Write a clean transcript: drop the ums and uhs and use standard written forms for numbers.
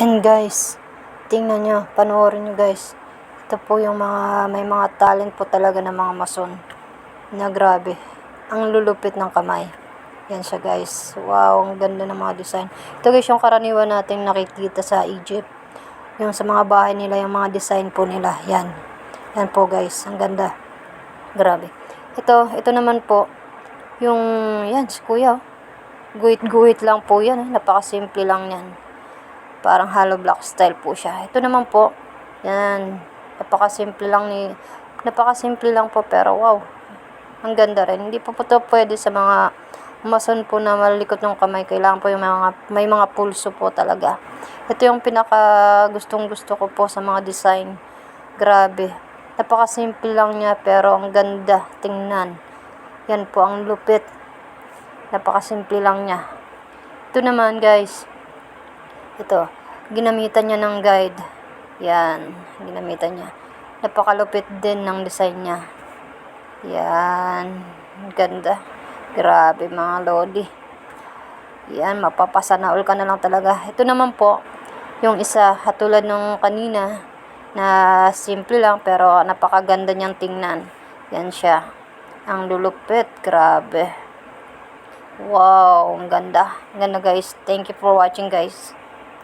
And guys, tingnan nyo, panoorin nyo guys. Ito po yung may mga talent po talaga ng mga mason. Na grabe. Ang lulupit ng kamay. Yan siya guys. Wow, ang ganda ng mga design. Ito guys yung karaniwan natin nakikita sa Egypt. Yung sa mga bahay nila, yung mga design po nila. Yan. Yan po guys, ang ganda. Grabe. Ito naman po, yung, yan, si kuya. Guhit-guhit lang po yan. Napakasimple lang yan. Parang hollow block style po siya. Ito naman po, yan, napakasimple lang po pero wow, ang ganda rin. Hindi po ito pwede sa mga mason po na malikot ng kamay. Kailangan po yung may mga pulso po talaga. Ito yung pinaka gustong gusto ko po sa mga design. Grabe. Napakasimple lang niya pero ang ganda tingnan. Yan po ang lupit. Napakasimple lang niya. Ito naman guys, ito, ginamitan niya ng guide. Yan, ginamitan niya. Napakalupit din ng design niya. Yan, ganda. Grabe mga lodi. Yan, mapapasana all ka na lang talaga. Ito naman po, yung isa, katulad nung kanina, na simple lang pero napakaganda niyang tingnan. Yan siya. Ang lulupit, grabe. Wow, ang ganda. Ang ganda guys. Thank you for watching guys.